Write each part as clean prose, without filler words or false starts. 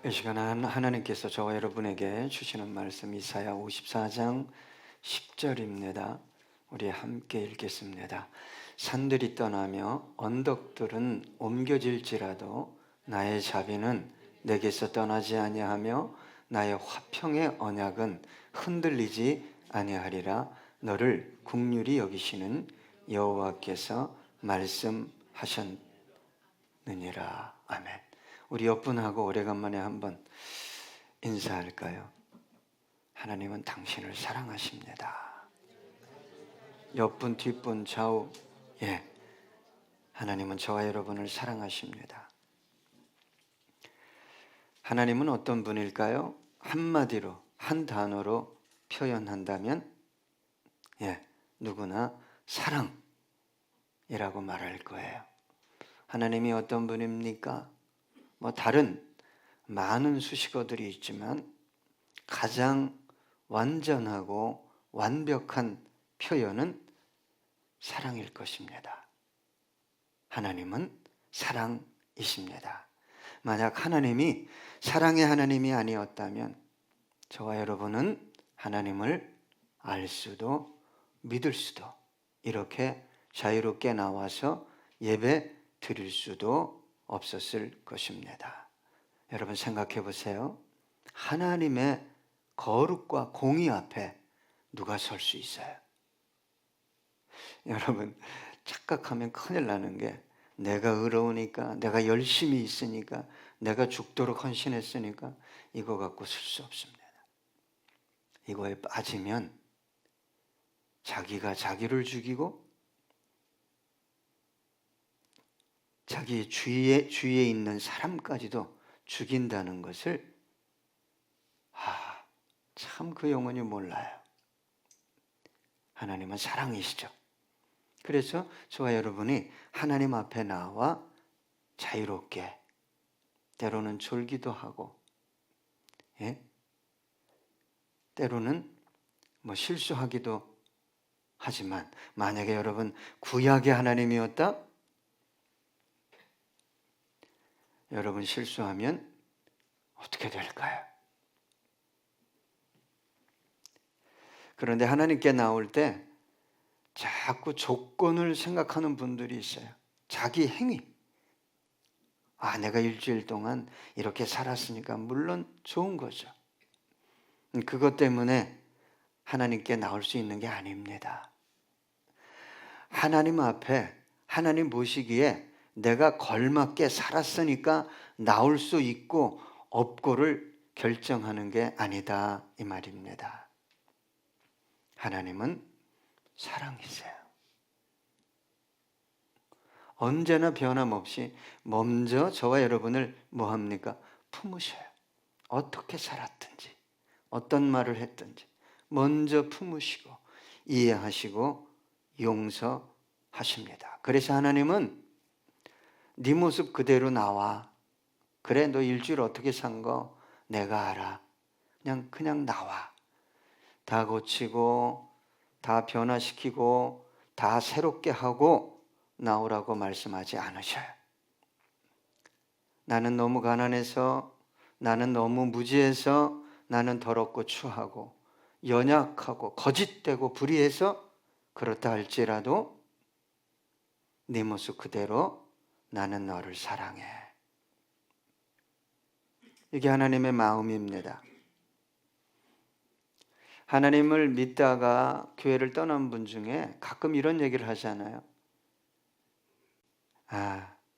이 시간 하나님께서 저와 여러분에게 주시는 말씀 이사야 54장 10절입니다. 우리 함께 읽겠습니다. 산들이 떠나며 언덕들은 옮겨질지라도 나의 자비는 내게서 떠나지 아니하며 나의 화평의 언약은 흔들리지 아니하리라. 너를 긍휼히 여기시는 여호와께서 말씀하셨느니라. 아멘. 우리 옆분하고 오래간만에 한번 인사할까요? 하나님은 당신을 사랑하십니다. 옆분, 뒷분, 좌우, 하나님은 저와 여러분을 사랑하십니다. 하나님은 어떤 분일까요? 한마디로, 한 단어로 표현한다면, 누구나 사랑이라고 말할 거예요. 하나님이 어떤 분입니까? 다른 많은 수식어들이 있지만 가장 완전하고 완벽한 표현은 사랑일 것입니다. 하나님은 사랑이십니다. 만약 하나님이 사랑의 하나님이 아니었다면 저와 여러분은 하나님을 알 수도 믿을 수도 이렇게 자유롭게 나와서 예배 드릴 수도 없었을 것입니다. 여러분 생각해 보세요. 하나님의 거룩과 공의 앞에 누가 설 수 있어요? 여러분 착각하면 큰일 나는 게 내가 의로우니까, 내가 열심히 있으니까, 내가 죽도록 헌신했으니까 이거 갖고 설 수 없습니다. 이거에 빠지면 자기가 자기를 죽이고 자기 주위에 있는 사람까지도 죽인다는 것을 참 그 영혼이 몰라요. 하나님은 사랑이시죠. 그래서 저와 여러분이 하나님 앞에 나와 자유롭게 때로는 졸기도 하고 때로는 실수하기도 하지만 만약에 여러분 구약의 하나님이었다? 여러분 실수하면 어떻게 될까요? 그런데 하나님께 나올 때 자꾸 조건을 생각하는 분들이 있어요. 자기 행위. 내가 일주일 동안 이렇게 살았으니까 물론 좋은 거죠. 그것 때문에 하나님께 나올 수 있는 게 아닙니다. 하나님 앞에 하나님 보시기에 내가 걸맞게 살았으니까 나올 수 있고 없고를 결정하는 게 아니다 이 말입니다. 하나님은 사랑이세요. 언제나 변함없이 먼저 저와 여러분을 뭐합니까? 품으셔요. 어떻게 살았든지 어떤 말을 했든지 먼저 품으시고 이해하시고 용서하십니다. 그래서 하나님은 네 모습 그대로 나와. 그래 너 일주일 어떻게 산 거 내가 알아. 그냥 나와. 다 고치고 다 변화시키고 다 새롭게 하고 나오라고 말씀하지 않으셔요. 나는 너무 가난해서, 나는 너무 무지해서, 나는 더럽고 추하고 연약하고 거짓되고 불의해서 그렇다 할지라도 네 모습 그대로 나는 너를 사랑해. 이게 하나님의 마음입니다. 하나님을 믿다가 교회를 떠난 분 중에 가끔 이런 얘기를 하잖아요.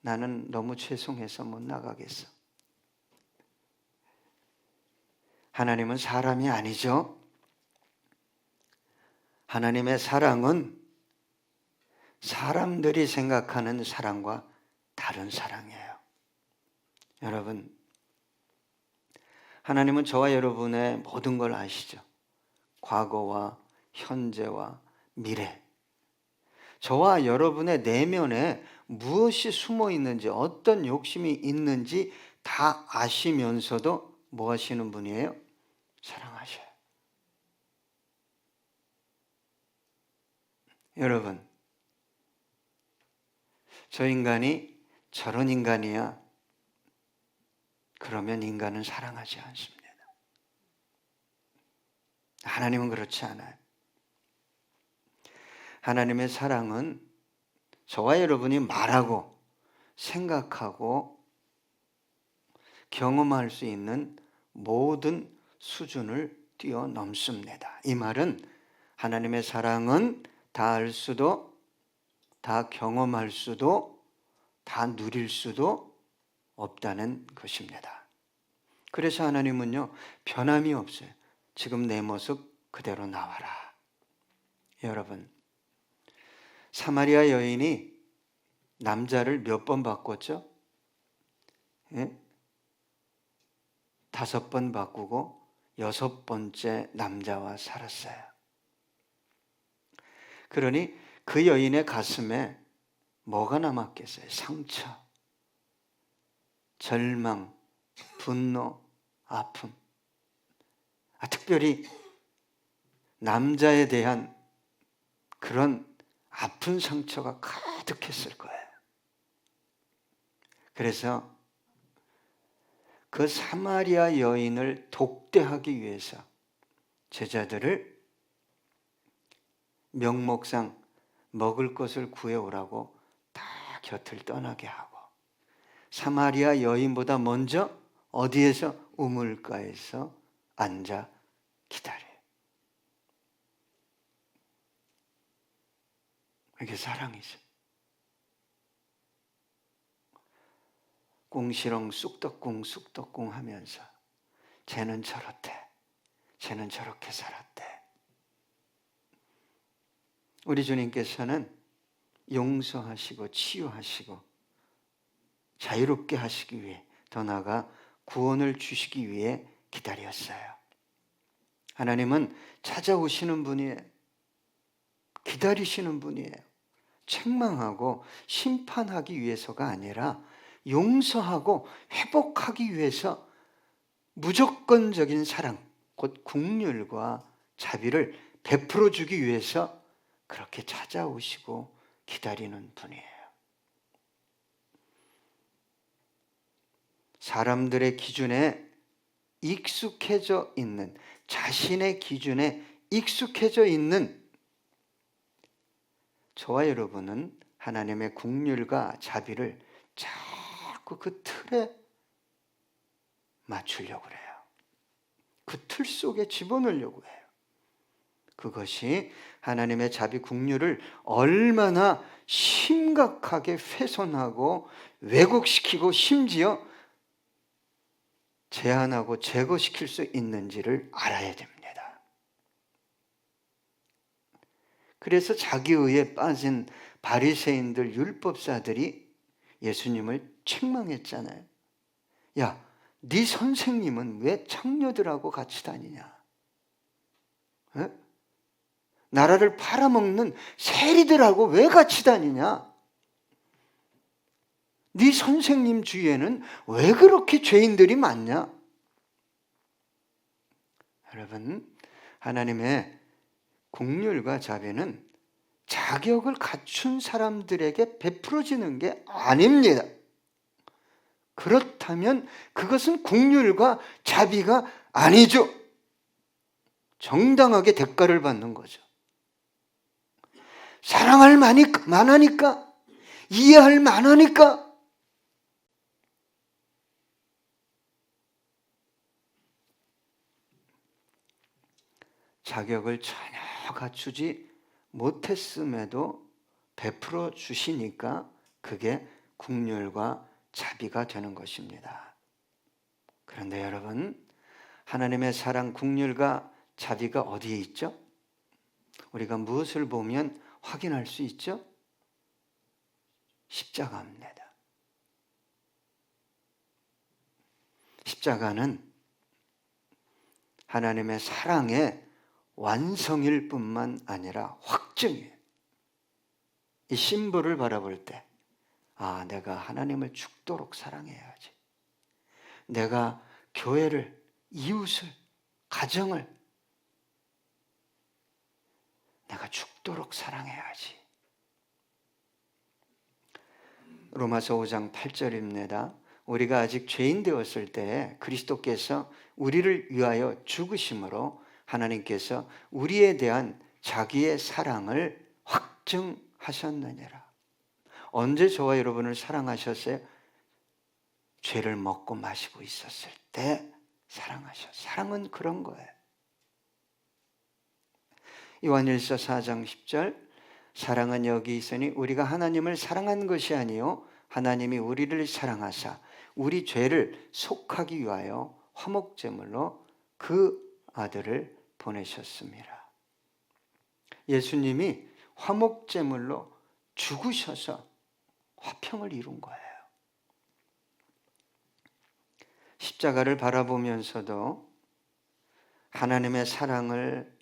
나는 너무 죄송해서 못 나가겠어. 하나님은 사람이 아니죠. 하나님의 사랑은 사람들이 생각하는 사랑과 다른 사랑이에요. 여러분, 하나님은 저와 여러분의 모든 걸 아시죠? 과거와 현재와 미래. 저와 여러분의 내면에 무엇이 숨어 있는지, 어떤 욕심이 있는지 다 아시면서도 뭐 하시는 분이에요? 사랑하셔요. 여러분, 저 인간이 저런 인간이야. 그러면 인간은 사랑하지 않습니다. 하나님은 그렇지 않아요. 하나님의 사랑은 저와 여러분이 말하고 생각하고 경험할 수 있는 모든 수준을 뛰어넘습니다. 이 말은 하나님의 사랑은 다 알 수도, 다 경험할 수도, 다 누릴 수도 없다는 것입니다. 그래서 하나님은요, 변함이 없어요. 지금 내 모습 그대로 나와라. 여러분, 사마리아 여인이 남자를 몇 번 바꿨죠? 예? 5번 바꾸고 6번째 남자와 살았어요. 그러니 그 여인의 가슴에 뭐가 남았겠어요? 상처, 절망, 분노, 아픔. 특별히 남자에 대한 그런 아픈 상처가 가득했을 거예요. 그래서 그 사마리아 여인을 독대하기 위해서 제자들을 명목상 먹을 것을 구해오라고 다 곁을 떠나게 하고, 사마리아 여인보다 먼저 어디에서? 우물가에서 앉아 기다려요. 이게 사랑이죠. 꿍시렁 쑥떡꿍 하면서 쟤는 저렇대, 쟤는 저렇게 살았대. 우리 주님께서는 용서하시고 치유하시고 자유롭게 하시기 위해, 더 나아가 구원을 주시기 위해 기다렸어요. 하나님은 찾아오시는 분이에요. 기다리시는 분이에요. 책망하고 심판하기 위해서가 아니라 용서하고 회복하기 위해서 무조건적인 사랑, 곧 긍휼과 자비를 베풀어 주기 위해서 그렇게 찾아오시고 기다리는 분이에요. 사람들의 기준에 익숙해져 있는, 자신의 기준에 익숙해져 있는 저와 여러분은 하나님의 긍휼과 자비를 자꾸 그 틀에 맞추려고 해요. 그 틀 속에 집어넣으려고 해요. 그것이 하나님의 자비 긍휼을 얼마나 심각하게 훼손하고 왜곡시키고 심지어 제한하고 제거시킬 수 있는지를 알아야 됩니다. 그래서 자기의에 빠진 바리새인들, 율법사들이 예수님을 책망했잖아요. 야, 네 선생님은 왜 창녀들하고 같이 다니냐? 에? 나라를 팔아먹는 세리들하고 왜 같이 다니냐? 네 선생님 주위에는 왜 그렇게 죄인들이 많냐? 여러분, 하나님의 긍휼과 자비는 자격을 갖춘 사람들에게 베풀어지는 게 아닙니다. 그렇다면 그것은 긍휼과 자비가 아니죠. 정당하게 대가를 받는 거죠. 사랑할 만하니까, 이해할 만하니까, 자격을 전혀 갖추지 못했음에도 베풀어 주시니까 그게 긍휼과 자비가 되는 것입니다. 그런데 여러분, 하나님의 사랑, 긍휼과 자비가 어디에 있죠? 우리가 무엇을 보면 확인할 수 있죠? 십자가입니다. 십자가는 하나님의 사랑의 완성일 뿐만 아니라 확증이에요. 이 심볼을 바라볼 때, 아, 내가 하나님을 죽도록 사랑해야지. 내가 교회를, 이웃을, 가정을 내가 죽도록 사랑해야지. 로마서 5장 8절입니다. 우리가 아직 죄인 되었을 때 그리스도께서 우리를 위하여 죽으심으로 하나님께서 우리에 대한 자기의 사랑을 확증하셨느니라. 언제 저와 여러분을 사랑하셨어요? 죄를 먹고 마시고 있었을 때 사랑하셨어요. 사랑은 그런 거예요. 요한일서 4장 10절, 사랑은 여기 있으니 우리가 하나님을 사랑한 것이 아니요 하나님이 우리를 사랑하사 우리 죄를 속하기 위하여 화목제물로 그 아들을 보내셨습니다. 예수님이 화목제물로 죽으셔서 화평을 이룬 거예요. 십자가를 바라보면서도 하나님의 사랑을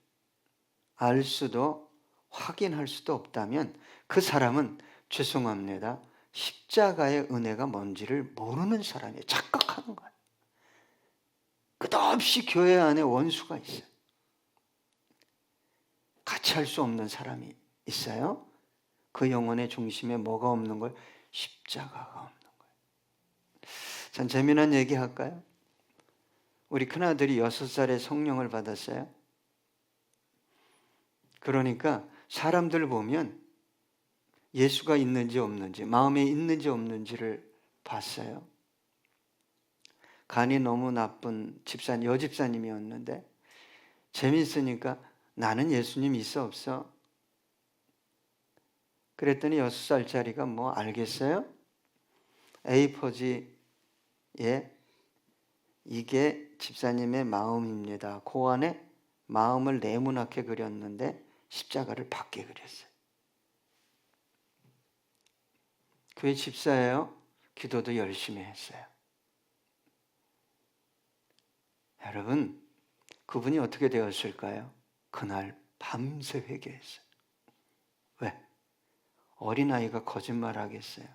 알 수도 확인할 수도 없다면 그 사람은 죄송합니다. 십자가의 은혜가 뭔지를 모르는 사람이에요. 착각하는 거예요. 끝없이 교회 안에 원수가 있어요. 같이 할 수 없는 사람이 있어요. 그 영혼의 중심에 뭐가 없는 거예요? 십자가가 없는 거예요. 참 재미난 얘기 할까요? 우리 큰아들이 6살에 성령을 받았어요. 그러니까 사람들 보면 예수가 있는지 없는지, 마음에 있는지 없는지를 봤어요. 간이 너무 나쁜 여집사님이었는데 재미있으니까 나는 예수님 있어 없어? 그랬더니 6살짜리가 뭐 알겠어요? A4지에 이게 집사님의 마음입니다. 그 안에 마음을 네모나게 그렸는데 십자가를 밖에 그렸어요. 교회 집사예요. 기도도 열심히 했어요. 여러분, 그분이 어떻게 되었을까요? 그날 밤새 회개했어요. 왜? 어린아이가 거짓말하겠어요.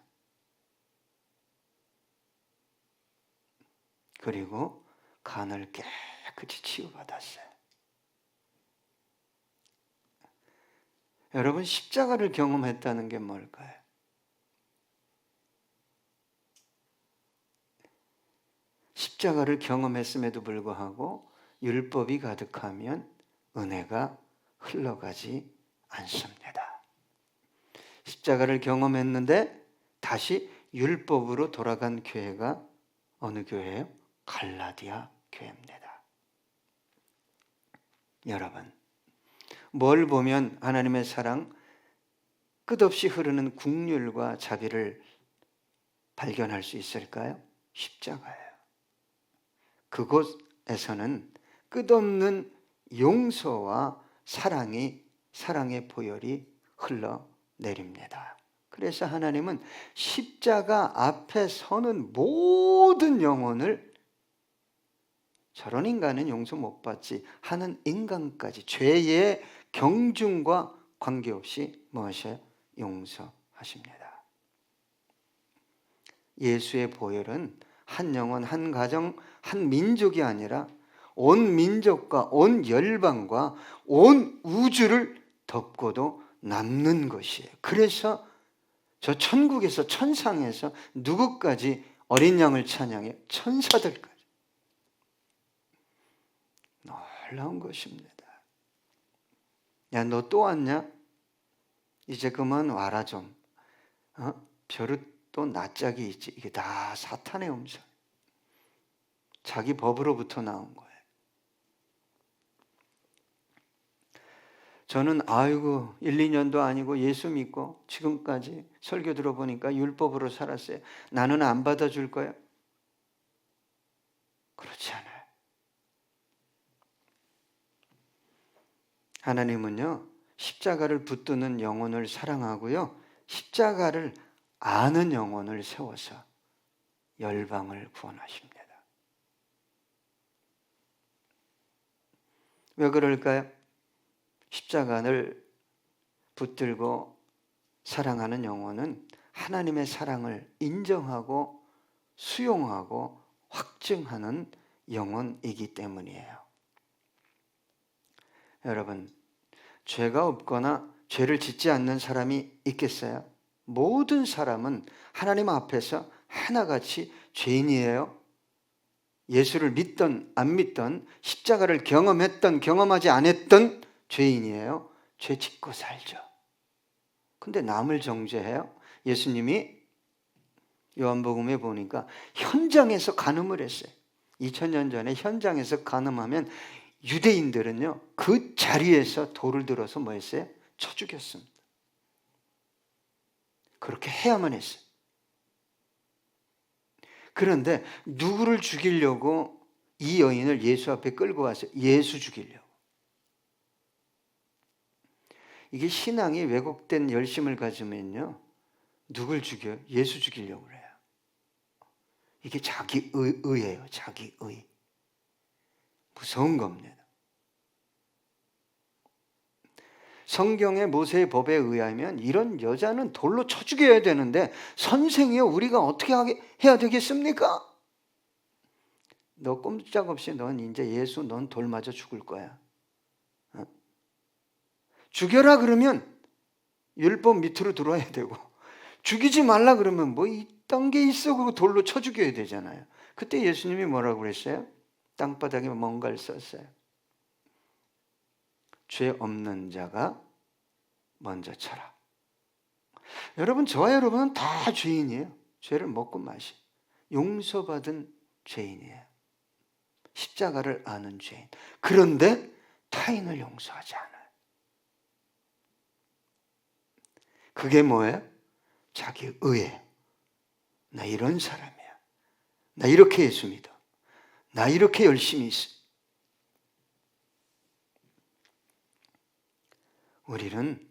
그리고 간을 깨끗이 치유받았어요. 여러분, 십자가를 경험했다는 게 뭘까요? 십자가를 경험했음에도 불구하고 율법이 가득하면 은혜가 흘러가지 않습니다. 십자가를 경험했는데 다시 율법으로 돌아간 교회가 어느 교회예요? 갈라디아 교회입니다. 여러분, 뭘 보면 하나님의 사랑, 끝없이 흐르는 긍휼과 자비를 발견할 수 있을까요? 십자가예요. 그곳에서는 끝없는 용서와 사랑의 보혈이 흘러내립니다. 그래서 하나님은 십자가 앞에 서는 모든 영혼을 저런 인간은 용서 못 받지 하는 인간까지 죄의 경중과 관계없이 무엇이에요? 용서하십니다. 예수의 보혈은 한 영혼, 한 가정, 한 민족이 아니라 온 민족과 온 열방과 온 우주를 덮고도 남는 것이에요. 그래서 저 천국에서 천상에서 누구까지 어린 양을 찬양해? 천사들까지. 놀라운 것입니다. 야, 너 또 왔냐? 이제 그만 와라 좀. 벼릇도 낯짝이 있지. 이게 다 사탄의 음성. 자기 법으로부터 나온 거예요. 저는 1, 2년도 아니고 예수 믿고 지금까지 설교 들어보니까 율법으로 살았어요. 나는 안 받아줄 거야? 그렇지 않아요. 하나님은요, 십자가를 붙드는 영혼을 사랑하고요, 십자가를 아는 영혼을 세워서 열방을 구원하십니다. 왜 그럴까요? 십자가를 붙들고 사랑하는 영혼은 하나님의 사랑을 인정하고 수용하고 확증하는 영혼이기 때문이에요. 여러분, 죄가 없거나 죄를 짓지 않는 사람이 있겠어요? 모든 사람은 하나님 앞에서 하나같이 죄인이에요? 예수를 믿던 안 믿던, 십자가를 경험했던 경험하지 않았던 죄인이에요? 죄 짓고 살죠. 근데 남을 정죄해요? 예수님이 요한복음에 보니까 현장에서 간음을 했어요. 2000년 전에 현장에서 간음하면 유대인들은요, 그 자리에서 돌을 들어서 뭐 했어요? 쳐 죽였습니다. 그렇게 해야만 했어요. 그런데 누구를 죽이려고 이 여인을 예수 앞에 끌고 왔어요? 예수 죽이려고. 이게 신앙이 왜곡된 열심을 가지면요, 누굴 죽여요? 예수 죽이려고 그래요. 이게 자기 의예요. 자기 의. 무서운 겁니다. 성경의 모세의 법에 의하면 이런 여자는 돌로 쳐 죽여야 되는데, 선생이요, 우리가 어떻게 해야 되겠습니까? 너 꼼짝없이 넌 이제 예수, 넌 돌 맞아 죽을 거야. 죽여라 그러면 율법 밑으로 들어와야 되고, 죽이지 말라 그러면 뭐 이딴 게 있어, 그거 돌로 쳐 죽여야 되잖아요. 그때 예수님이 뭐라고 그랬어요? 땅바닥에 뭔가를 썼어요. 죄 없는 자가 먼저 쳐라. 여러분, 저와 여러분은 다 죄인이에요. 죄를 먹고 마시, 용서받은 죄인이에요. 십자가를 아는 죄인. 그런데 타인을 용서하지 않아요. 그게 뭐예요? 자기 의예요. 나 이런 사람이야. 나 이렇게 예수 믿어. 나 이렇게 열심히 있어. 우리는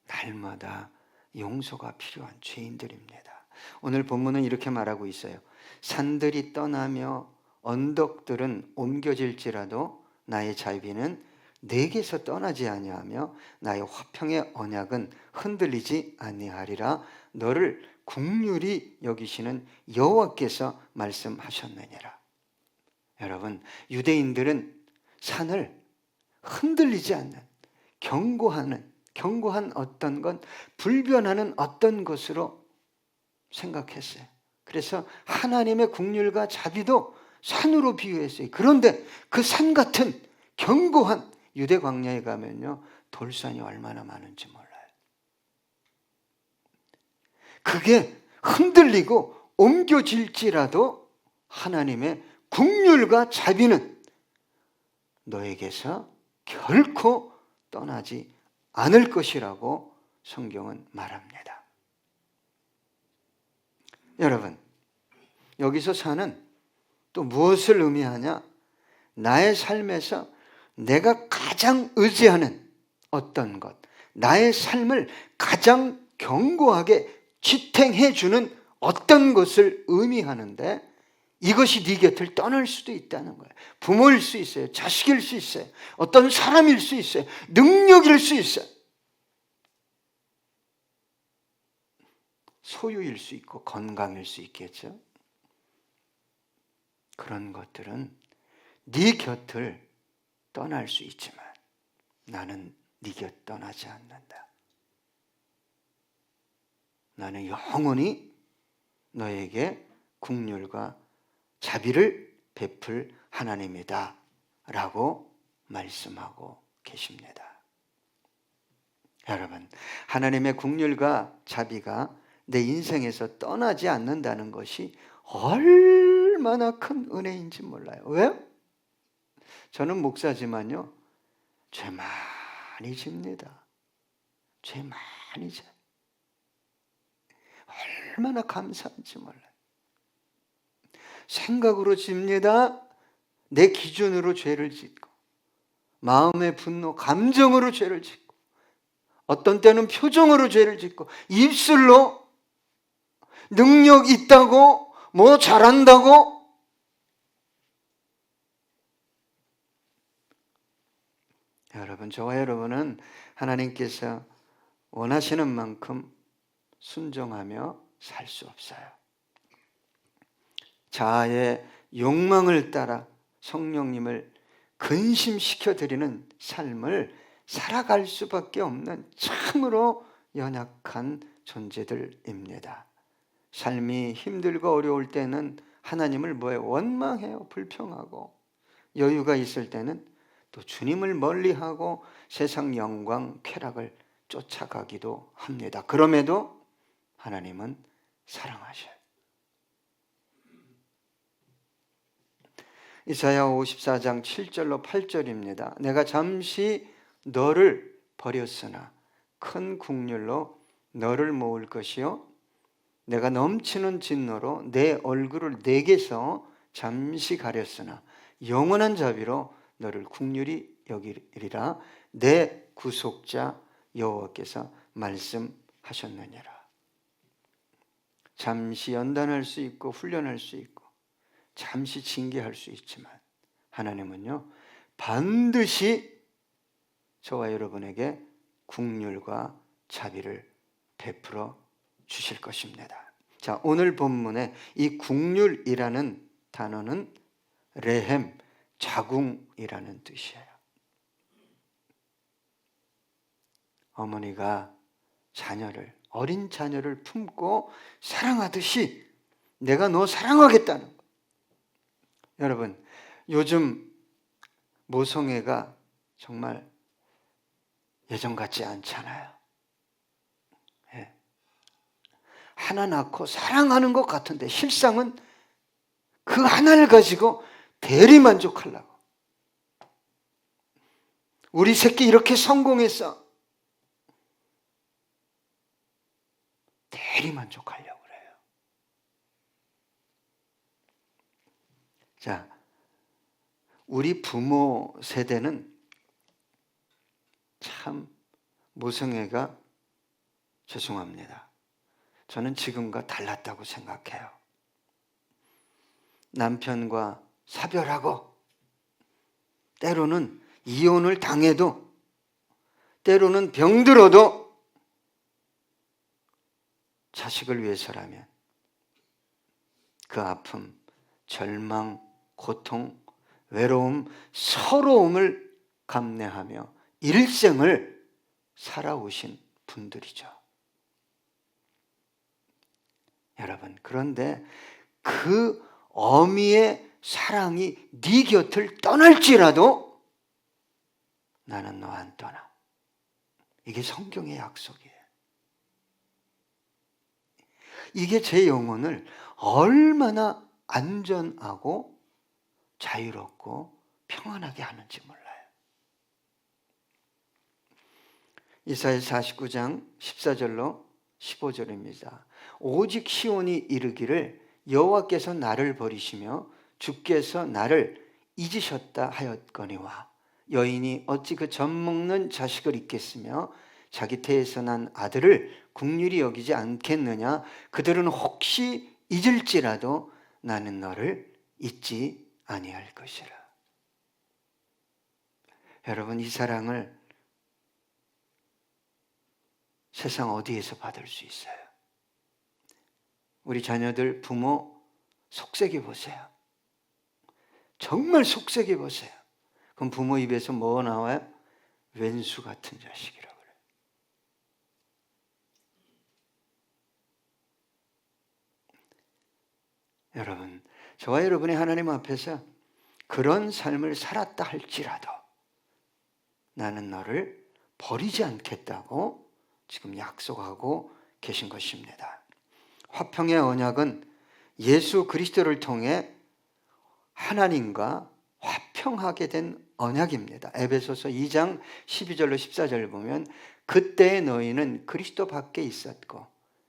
날마다 용서가 필요한 죄인들입니다. 오늘 본문은 이렇게 말하고 있어요. 산들이 떠나며 언덕들은 옮겨질지라도 나의 자비는 내게서 떠나지 아니하며 나의 화평의 언약은 흔들리지 아니하리라. 너를 긍휼히 여기시는 여호와께서 말씀하셨느니라. 여러분, 유대인들은 산을 흔들리지 않는, 견고한 어떤 것, 불변하는 어떤 것으로 생각했어요. 그래서 하나님의 긍휼과 자비도 산으로 비유했어요. 그런데 그 산 같은 견고한 유대 광야에 가면요, 돌산이 얼마나 많은지 몰라요. 그게 흔들리고 옮겨질지라도 하나님의 긍휼과 자비는 너에게서 결코 떠나지 않을 것이라고 성경은 말합니다. 여러분, 여기서 산은 또 무엇을 의미하냐? 나의 삶에서 내가 가장 의지하는 어떤 것, 나의 삶을 가장 견고하게 지탱해 주는 어떤 것을 의미하는데, 이것이 네 곁을 떠날 수도 있다는 거예요. 부모일 수 있어요. 자식일 수 있어요. 어떤 사람일 수 있어요. 능력일 수 있어요. 소유일 수 있고 건강일 수 있겠죠. 그런 것들은 네 곁을 떠날 수 있지만 나는 네 곁 떠나지 않는다. 나는 영원히 너에게 긍휼과 자비를 베풀 하나님이다 라고 말씀하고 계십니다. 여러분, 하나님의 긍휼과 자비가 내 인생에서 떠나지 않는다는 것이 얼마나 큰 은혜인지 몰라요. 왜? 저는 목사지만요, 죄 많이 집니다. 죄 많이 져요. 얼마나 감사한지 몰라요. 생각으로 집니다. 내 기준으로 죄를 짓고, 마음의 분노, 감정으로 죄를 짓고, 어떤 때는 표정으로 죄를 짓고, 입술로 능력 있다고, 뭐 잘한다고. 여러분, 저와 여러분은 하나님께서 원하시는 만큼 순종하며 살 수 없어요. 자아의 욕망을 따라 성령님을 근심시켜 드리는 삶을 살아갈 수밖에 없는 참으로 연약한 존재들입니다. 삶이 힘들고 어려울 때는 하나님을 원망해요. 불평하고. 여유가 있을 때는 또 주님을 멀리하고 세상 영광, 쾌락을 쫓아가기도 합니다. 그럼에도 하나님은 사랑하셔요. 이사야 54장 7절로 8절입니다. 내가 잠시 너를 버렸으나 큰 국률로 너를 모을 것이요 내가 넘치는 진노로 내 얼굴을 내게서 잠시 가렸으나 영원한 자비로 너를 국률이 여기리라. 내 구속자 여호와께서 말씀하셨느니라. 잠시 연단할 수 있고 훈련할 수 있고 잠시 징계할 수 있지만 하나님은요 반드시 저와 여러분에게 국률과 자비를 베풀어 주실 것입니다. 자, 오늘 본문에 이 국률이라는 단어는 레헴, 자궁이라는 뜻이에요. 어머니가 어린 자녀를 품고 사랑하듯이 내가 너 사랑하겠다는 거. 여러분, 요즘 모성애가 정말 예전 같지 않잖아요. 예. 하나 낳고 사랑하는 것 같은데 실상은 그 하나를 가지고 대리만족하려고. 우리 새끼 이렇게 성공했어. 대리만족하려고 그래요. 자, 우리 부모 세대는 참 모성애가 죄송합니다. 저는 지금과 달랐다고 생각해요. 남편과 사별하고 때로는 이혼을 당해도 때로는 병들어도 자식을 위해서라면 그 아픔, 절망, 고통, 외로움, 서러움을 감내하며 일생을 살아오신 분들이죠. 여러분, 그런데 그 어미의 사랑이 네 곁을 떠날지라도 나는 너 안 떠나. 이게 성경의 약속이에요. 이게 제 영혼을 얼마나 안전하고 자유롭고 평안하게 하는지 몰라요. 이사야 49장 14절로 15절입니다. 오직 시온이 이르기를 여호와께서 나를 버리시며 주께서 나를 잊으셨다 하였거니와 여인이 어찌 그 젖먹는 자식을 잊겠으며 자기 태에서 난 아들을 국률이 여기지 않겠느냐. 그들은 혹시 잊을지라도 나는 너를 잊지 아니할 것이라. 여러분, 이 사랑을 세상 어디에서 받을 수 있어요? 우리 자녀들 부모 속색이 보세요. 정말 속색이 보세요. 그럼 부모 입에서 뭐 나와요? 왼수 같은 자식이라고 그래요. 여러분, 저와 여러분이 하나님 앞에서 그런 삶을 살았다 할지라도 나는 너를 버리지 않겠다고 지금 약속하고 계신 것입니다. 화평의 언약은 예수 그리스도를 통해 하나님과 화평하게 된 언약입니다. 에베소서 2장 12절로 14절 보면 그때의 너희는 그리스도 밖에 있었고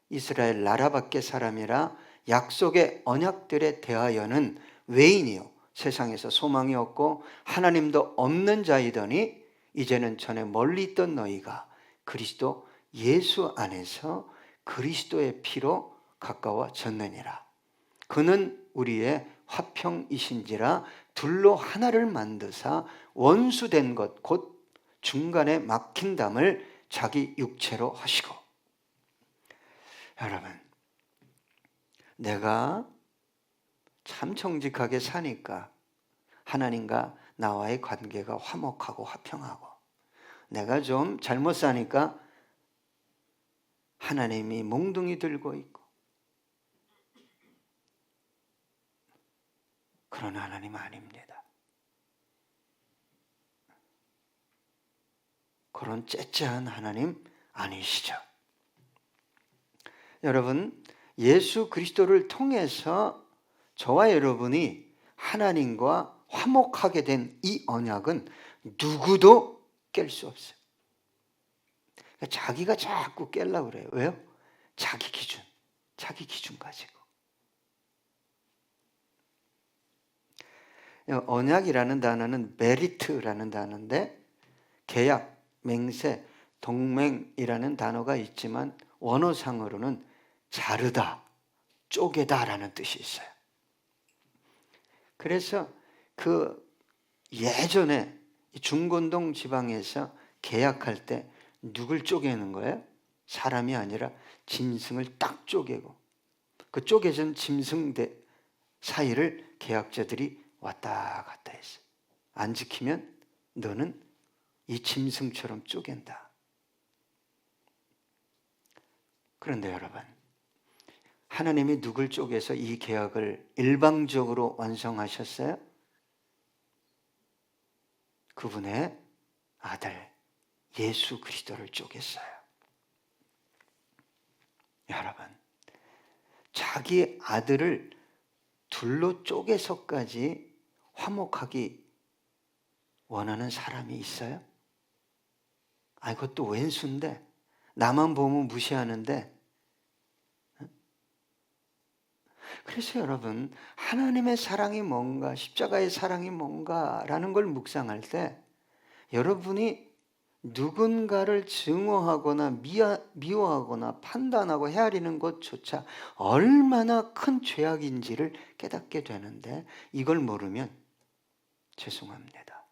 이스라엘 나라 밖의 사람이라 약속의 언약들에 대하여는 외인이요 세상에서 소망이 없고 하나님도 없는 자이더니 이제는 전에 멀리 있던 너희가 그리스도 예수 안에서 그리스도의 피로 가까워졌느니라. 그는 우리의 화평이신지라 둘로 하나를 만드사 원수된 것 곧 중간에 막힌 담을 자기 육체로 하시고. 여러분, 내가 참 정직하게 사니까 하나님과 나와의 관계가 화목하고 화평하고, 내가 좀 잘못 사니까 하나님이 몽둥이 들고 있고, 그런 하나님 아닙니다. 그런 째째한 하나님 아니시죠. 여러분, 예수 그리스도를 통해서 저와 여러분이 하나님과 화목하게 된 이 언약은 누구도 깰 수 없어요. 자기가 자꾸 깰려고 그래요. 왜요? 자기 기준 가지고. 언약이라는 단어는 메리트라는 단어인데 계약, 맹세, 동맹이라는 단어가 있지만 원어상으로는 자르다, 쪼개다라는 뜻이 있어요. 그래서 그 예전에 중건동 지방에서 계약할 때 누굴 쪼개는 거예요? 사람이 아니라 짐승을 딱 쪼개고 그 쪼개진 짐승 사이를 계약자들이 왔다 갔다 했어요. 안 지키면 너는 이 짐승처럼 쪼갠다. 그런데 여러분, 하나님이 누굴 쪼개서 이 계약을 일방적으로 완성하셨어요? 그분의 아들 예수 그리스도를 쪼갰어요. 여러분, 자기 아들을 둘로 쪼개서까지 화목하기 원하는 사람이 있어요? 아, 이것도 왼수인데 나만 보면 무시하는데. 그래서 여러분, 하나님의 사랑이 뭔가, 십자가의 사랑이 뭔가라는 걸 묵상할 때 여러분이 누군가를 증오하거나 미워하거나 판단하고 헤아리는 것조차 얼마나 큰 죄악인지를 깨닫게 되는데, 이걸 모르면 죄송합니다,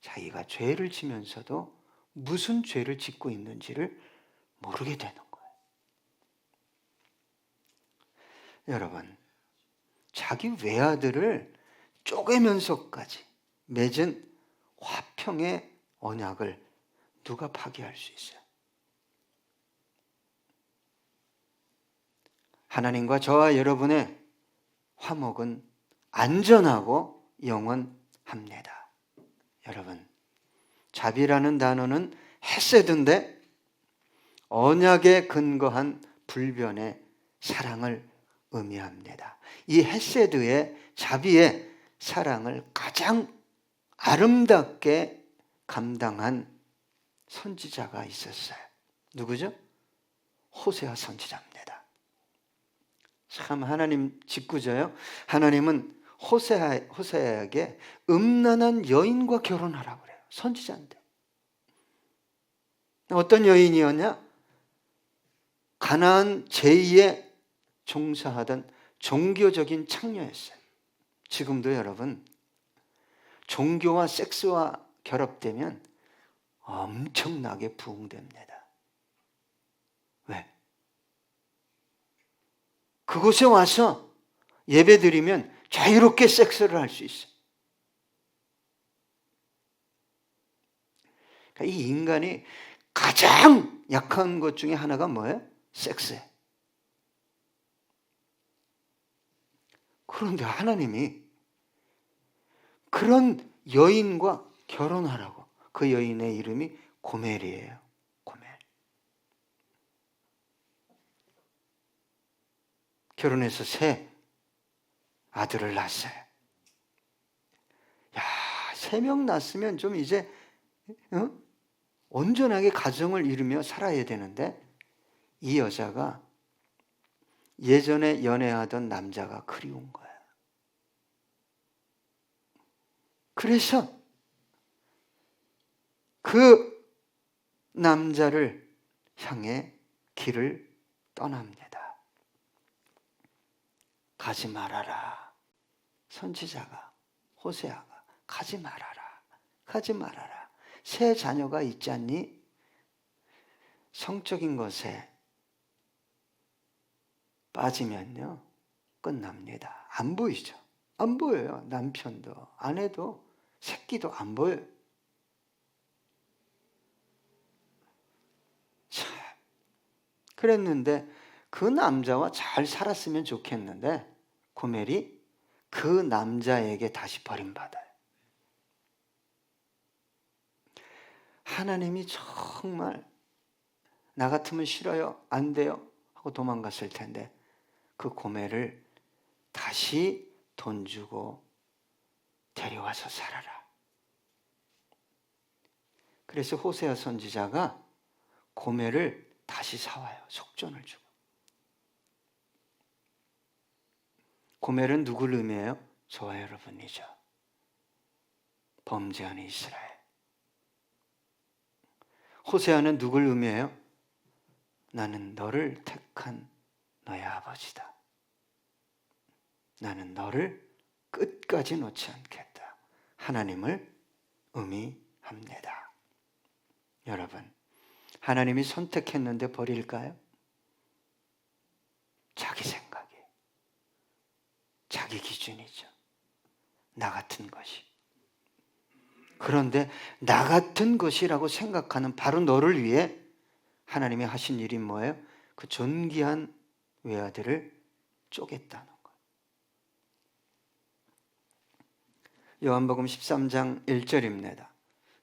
자기가 죄를 지면서도 무슨 죄를 짓고 있는지를 모르게 되는 거예요. 여러분, 자기 외아들을 쪼개면서까지 맺은 화평의 언약을 누가 파기할 수 있어요? 하나님과 저와 여러분의 화목은 안전하고 영원합니다. 여러분, 자비라는 단어는 헤세드인데 언약에 근거한 불변의 사랑을 의미합니다. 이 헤세드의 자비의 사랑을 가장 아름답게 감당한 선지자가 있었어요. 누구죠? 호세아 선지자입니다. 참 하나님 짓궂어요. 하나님은 호세아에게 음란한 여인과 결혼하라고 그래요. 선지자인데. 어떤 여인이었냐? 가나안 제2에 종사하던 종교적인 창녀였어요. 지금도 여러분, 종교와 섹스와 결합되면 엄청나게 부흥됩니다. 왜? 그곳에 와서 예배드리면 자유롭게 섹스를 할 수 있어요. 그러니까 이 인간이 가장 약한 것 중에 하나가 뭐예요? 섹스예요. 그런데 하나님이 그런 여인과 결혼하라고. 그 여인의 이름이 고멜이에요. 고멜. 결혼해서 새 아들을 낳았어요. 야, 3명 낳았으면 좀 이제 온전하게 가정을 이루며 살아야 되는데, 이 여자가 예전에 연애하던 남자가 그리운 거야. 그래서 그 남자를 향해 길을 떠납니다. 가지 말아라. 선지자가, 호세아가 가지 말아라. 가지 말아라. 새 자녀가 있지 않니? 성적인 것에 빠지면요, 끝납니다. 안 보이죠? 안 보여요. 남편도 아내도 새끼도 안 보여요. 참, 그랬는데 그 남자와 잘 살았으면 좋겠는데 고멜이 그 남자에게 다시 버림받아요. 하나님이 정말 나 같으면 싫어요, 안 돼요 하고 도망갔을 텐데 그 고멜을 다시 돈 주고 데려와서 살아라. 그래서 호세아 선지자가 고멜을 다시 사와요. 속전을 주고. 고멜은 누굴 의미해요? 저와 여러분이죠. 범죄하는 이스라엘. 호세아는 누굴 의미해요? 나는 너를 택한 너의 아버지다. 나는 너를 끝까지 놓지 않겠다. 하나님을 의미합니다. 여러분, 하나님이 선택했는데 버릴까요? 자기 생각이, 자기 기준이죠. 나 같은 것이. 그런데 나 같은 것이라고 생각하는 바로 너를 위해 하나님이 하신 일이 뭐예요? 그 존귀한 외아들을 쪼갰다는 거예요. 요한복음 13장 1절입니다.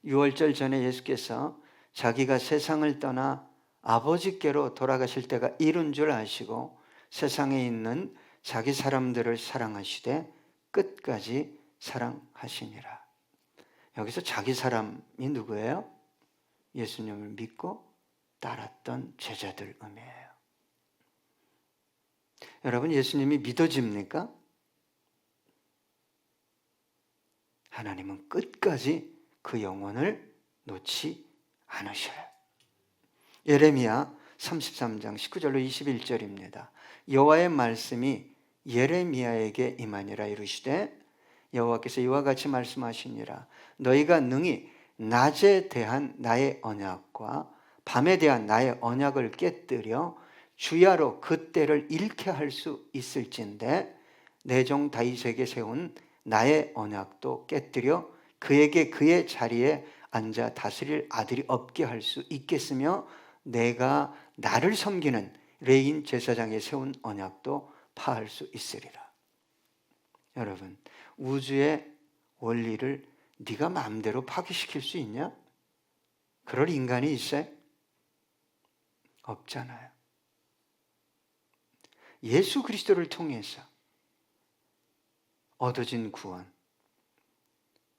유월절 전에 예수께서 자기가 세상을 떠나 아버지께로 돌아가실 때가 이른 줄 아시고 세상에 있는 자기 사람들을 사랑하시되 끝까지 사랑하시니라. 여기서 자기 사람이 누구예요? 예수님을 믿고 따랐던 제자들 의미해요. 여러분, 예수님이 믿어집니까? 하나님은 끝까지 그 영혼을 놓지 않으셔요. 예레미야 33장 19절로 21절입니다. 여호와의 말씀이 예레미야에게 임하니라. 이르시되 여호와께서 이와 같이 말씀하시니라. 너희가 능히 낮에 대한 나의 언약과 밤에 대한 나의 언약을 깨뜨려 주야로 그 때를 잃게 할 수 있을진데 내 종 다윗에게 세운 나의 언약도 깨뜨려 그에게 그의 자리에 앉아 다스릴 아들이 없게 할 수 있겠으며 내가 나를 섬기는 레인 제사장에 세운 언약도 파할 수 있으리라. 여러분, 우주의 원리를 네가 마음대로 파괴시킬 수 있냐? 그럴 인간이 있어요? 없잖아요. 예수 그리스도를 통해서 얻어진 구원,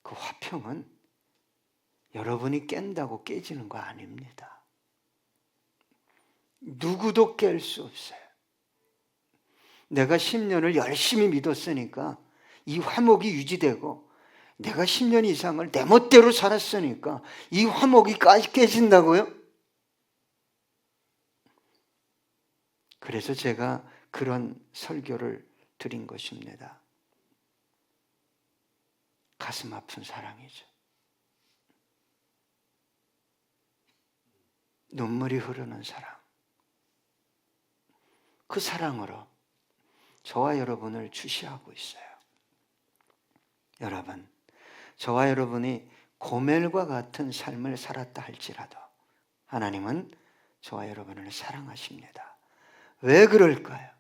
그 화평은 여러분이 깬다고 깨지는 거 아닙니다. 누구도 깰 수 없어요. 내가 10년을 열심히 믿었으니까 이 화목이 유지되고 내가 10년 이상을 내 멋대로 살았으니까 이 화목이 깨진다고요? 그래서 제가 그런 설교를 드린 것입니다. 가슴 아픈 사랑이죠. 눈물이 흐르는 사랑. 그 사랑으로 저와 여러분을 주시하고 있어요. 여러분, 저와 여러분이 고멜과 같은 삶을 살았다 할지라도 하나님은 저와 여러분을 사랑하십니다. 왜 그럴까요?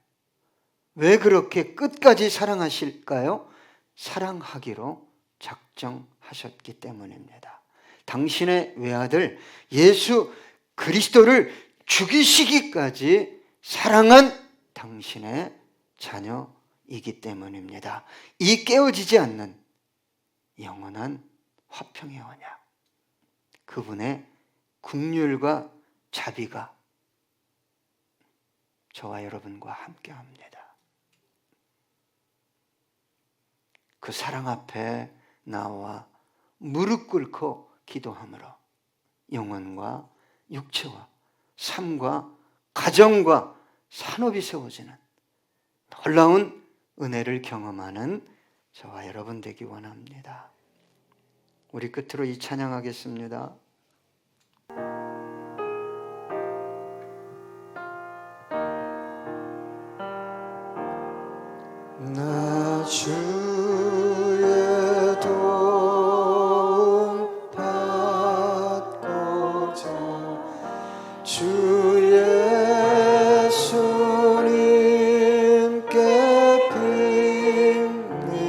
왜 그렇게 끝까지 사랑하실까요? 사랑하기로 작정하셨기 때문입니다. 당신의 외아들 예수 그리스도를 죽이시기까지 사랑한 당신의 자녀이기 때문입니다. 이 깨어지지 않는 영원한 화평의 언약, 그분의 긍휼과 자비가 저와 여러분과 함께합니다. 그 사랑 앞에 나와 무릎 꿇고 기도함으로 영혼과 육체와 삶과 가정과 산업이 세워지는 놀라운 은혜를 경험하는 저와 여러분 되기 원합니다. 우리 끝으로 이 찬양하겠습니다. 나 주의 도움 받고자 주 예수님께 빕니다.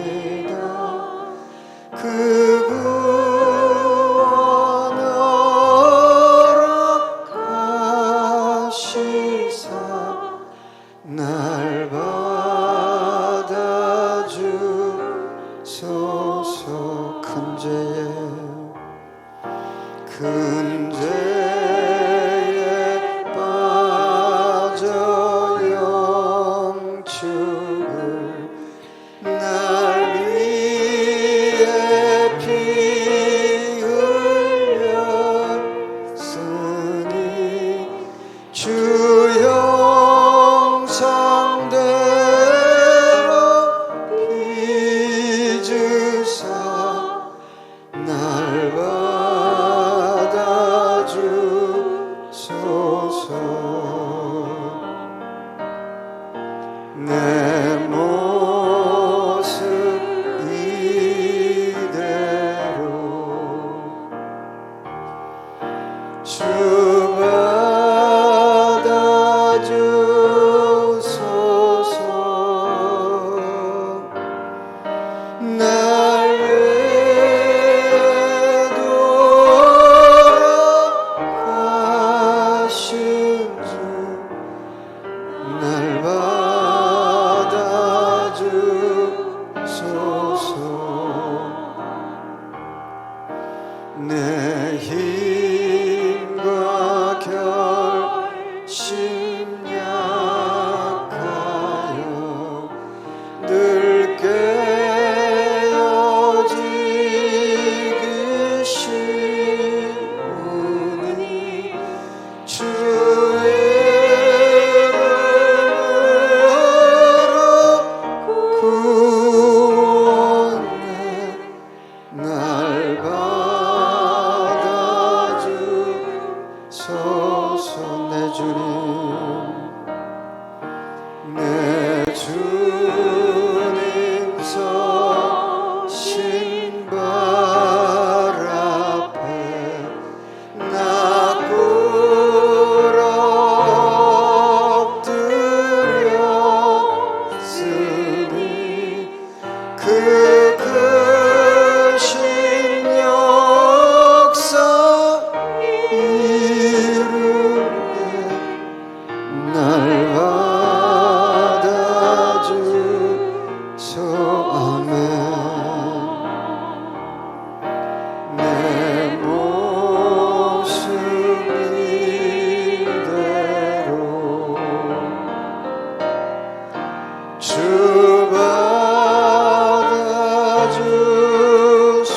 큰 죄에 빠져 영축을 날 위해 피 흘렸으니 주 형상대로 빚으사 날 받아주소서. 내 모습 이대로 주 받아주소서. 날 돌아가신 주 날 받아주소서. 내 힘과 결심 약하여 늘 깨어지기 쉬우니 주의 구원해 날 받아주소서. 내 주님, 내 주님 서신 발 앞에 나 엎드렸으니 그 크신 역사 이루게 날 받아주소. 아멘. 내 모습 이대로 주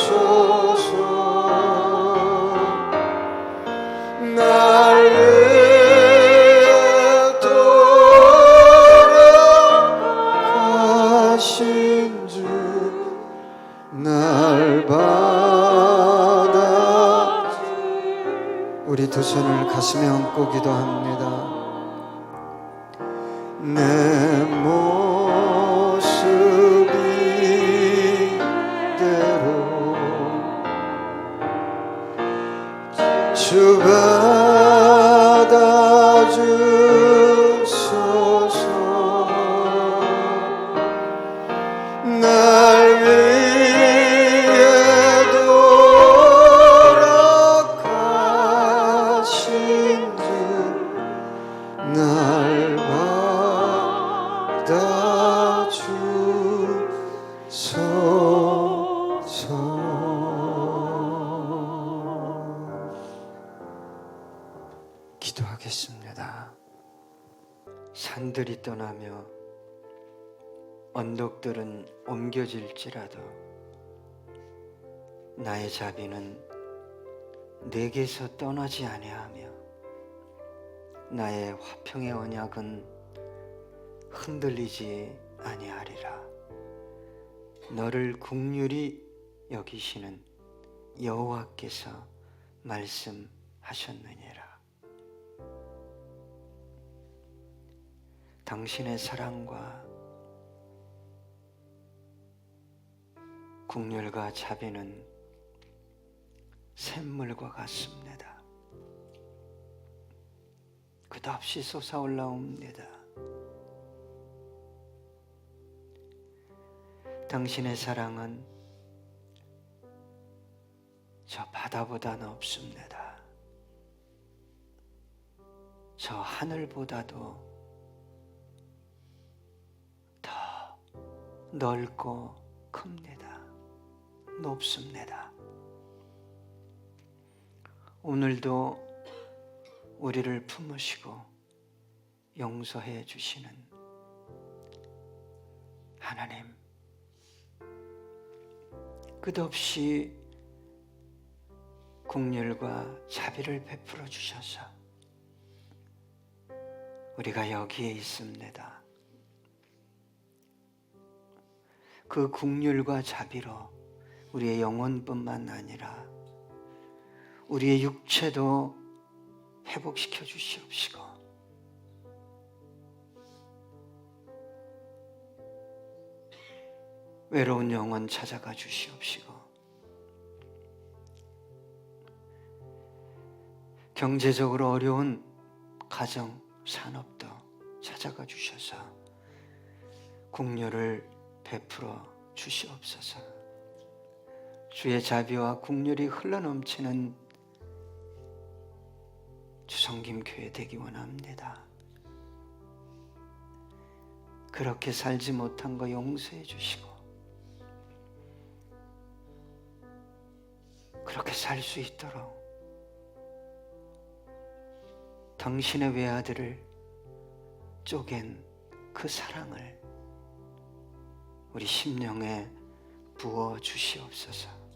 받아주소서. 날 위해 돌아가신 주 날 받아. 우리 두 손을 가슴에 얹고 기도합니다. 내 모습 이대로 주 받아주소서. 날 위해 돌아가신 주 날 받아주소서. 기도하겠습니다. 산들이 떠나며 언덕들은 옮겨질지라도 나의 자비는 내게서 떠나지 아니하며 나의 화평의 언약은 흔들리지 아니하리라. 너를 긍휼히 여기시는 여호와께서 말씀하셨느니라. 당신의 사랑과 긍휼과 자비는 샘물과 같습니다. 끝없이 솟아올라옵니다. 당신의 사랑은 저 바다보다 높습니다. 저 하늘보다도 더 넓고 큽니다. 높습니다. 오늘도 우리를 품으시고 용서해 주시는 하나님, 끝없이 긍휼과 자비를 베풀어 주셔서 우리가 여기에 있습니다. 그 긍휼과 자비로 우리의 영혼뿐만 아니라 우리의 육체도 회복시켜 주시옵시고, 외로운 영혼 찾아가 주시옵시고, 경제적으로 어려운 가정, 산업도 찾아가 주셔서 긍휼을 베풀어 주시옵소서. 주의 자비와 긍휼이 흘러넘치는 주성김 교회 되기 원합니다. 그렇게 살지 못한 거 용서해 주시고, 그렇게 살 수 있도록 당신의 외아들을 쪼갠 그 사랑을 우리 심령에 부어 주시옵소서.